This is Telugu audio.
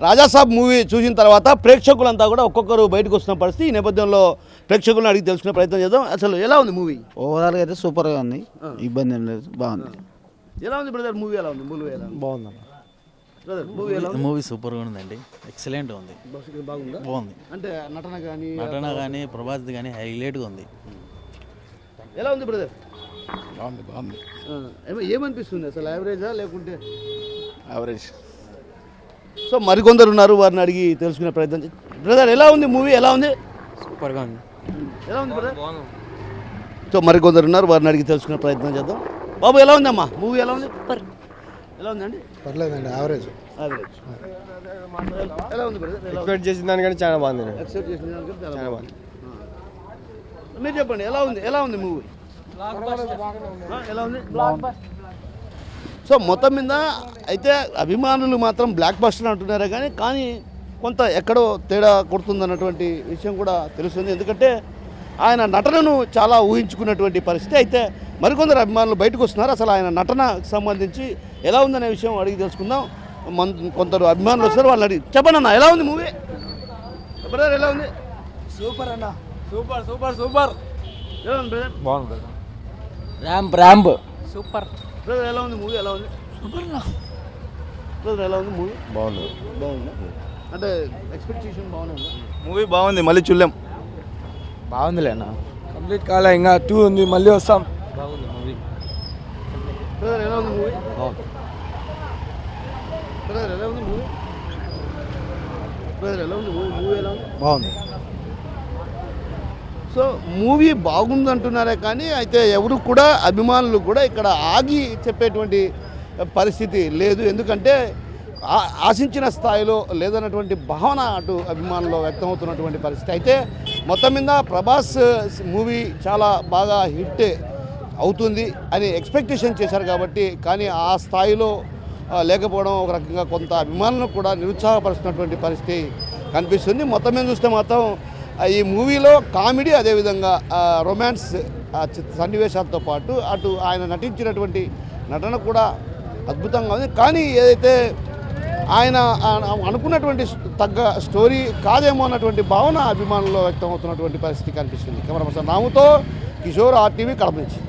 రాజాసాబ్ మూవీ చూసిన తర్వాత ప్రేక్షకులంతా కూడా ఒక్కొక్కరు బయటకు వస్తున్న పరిస్థితి. ఈ నేపథ్యంలో ప్రేక్షకులను అడిగి తెలుసుకునే ప్రయత్నం చేద్దాం. అసలు ఎలా ఉంది మూవీ? ఓవరాల్గా అయితే సూపర్గా ఉంది, ఇబ్బంది ఏం లేదు, బాగుంది. ఎలా ఉంది బ్రదర్ మూవీ? ఎలా ఉంది మూవీ? ఎలా ఉంది బాగుందన్న. బ్రదర్ మూవీ ఎలా ఉంది? మూవీ సూపర్గా ఉందండి, ఎక్సలెంట్ ఉంది, బాగుందా? బాగుంది. అంటే నటన కానీ ప్రభాస్ కానీ హైలైట్గా ఉంది. ఎలా ఉంది బ్రదర్? బాగుంది. ఏమనిపిస్తుంది అసలు? యావరేజా లేకుంటే యావరేజ్. సో మరికొందరు ఉన్నారు, వారిని అడిగి తెలుసుకునే ప్రయత్నం బ్రదర్ ఎలా ఉంది మూవీ? ఎలా ఉంది? సూపర్గా ఉంది. ఎలా ఉంది బ్రదర్? సో మరికొందరు ఉన్నారు, వారిని అడిగి తెలుసుకునే ప్రయత్నం చేద్దాం. బాబు ఎలా ఉందమ్మా మూవీ? ఎలా ఉంది? ఎలా ఉందండి? పర్లేదండి, యావరేజ్. యావరేజ్. ఎలా ఉంది బ్రదర్? ఎక్స్పెక్ట్ చేసిన దానికంటే చాలా బాగుంది. ఎక్సెప్ట్ చేసిన దానికంటే చాలా బాగుంది. మీరు చెప్పండి ఎలా ఉంది? ఎలా ఉంది మూవీ? ఎలా ఉంది? సో మొత్తం మీద అయితే అభిమానులు మాత్రం బ్లాక్ బస్టర్ అంటున్నారే కానీ కొంత ఎక్కడో తేడా కొడుతుందన్నటువంటి విషయం కూడా తెలుస్తుంది. ఎందుకంటే ఆయన నటనను చాలా ఊహించుకున్నటువంటి పరిస్థితి. అయితే మరికొందరు అభిమానులు బయటకు వస్తున్నారు. అసలు ఆయన నటనకు సంబంధించి ఎలా ఉందనే విషయం అడిగి తెలుసుకుందాం. కొందరు అభిమానులు వస్తారు, వాళ్ళని అడిగి చెప్పండి అన్న ఎలా ఉంది మూవీ? బ్రదర్ ఎలా ఉంది? సూపర్ అన్న, సూపర్ సూపర్ సూపర్. ఎలా ఉంది బ్రదర్? బాగుంది. Ramp super. బ్రదర్ ఎలా ఉంది మూవీ? ఎలా ఉంది? బ్రదర్ ఎలా ఉంది మూవీ? బాగుంది. బాగుందా? అంటే ఎక్స్పెక్టేషన్ బాగుంది. మూవీ బాగుంది, మళ్ళీ చూడలేం. బాగుందిలే అన్న. కంప్లీట్ కాలే, ఇంకా 2 ఉంది, మళ్ళీ వస్తాం. బాగుంది మూవీ. బ్రదర్ ఎలా ఉంది మూవీ? బ్రదర్ ఎలా ఉంది మూవీ? బ్రదర్ ఎలా ఉంది మూవీ? మూవీ ఎలా ఉంది? బాగుంది. సో మూవీ బాగుంది అంటున్నారే కానీ అయితే ఎవరు కూడా అభిమానులు కూడా ఇక్కడ ఆగి చెప్పేటువంటి పరిస్థితి లేదు. ఎందుకంటే ఆశించిన స్థాయిలో లేదన్నటువంటి భావన అటు అభిమానుల్లో వ్యక్తమవుతున్నటువంటి పరిస్థితి. అయితే మొత్తం మీద ప్రభాస్ మూవీ చాలా బాగా హిట్ అవుతుంది అని ఎక్స్పెక్టేషన్ చేశారు కాబట్టి, కానీ ఆ స్థాయిలో లేకపోవడం ఒక రకంగా కొంత అభిమానులను కూడా నిరుత్సాహపరుస్తున్నటువంటి పరిస్థితి కనిపిస్తుంది. మొత్తం మీద చూస్తే మాత్రం ఈ మూవీలో కామెడీ, అదేవిధంగా రొమాన్స్ సన్నివేశాలతో పాటు అటు ఆయన నటించినటువంటి నటన కూడా అద్భుతంగా ఉంది. కానీ ఏదైతే ఆయన అనుకున్నటువంటి తగ్గ స్టోరీ కాదేమో అన్నటువంటి భావన అభిమానుల్లో వ్యక్తమవుతున్నటువంటి పరిస్థితి కనిపిస్తుంది. కెమెరా పర్సన్ రాముతో కిషోర్, RTV, కడప నుంచి.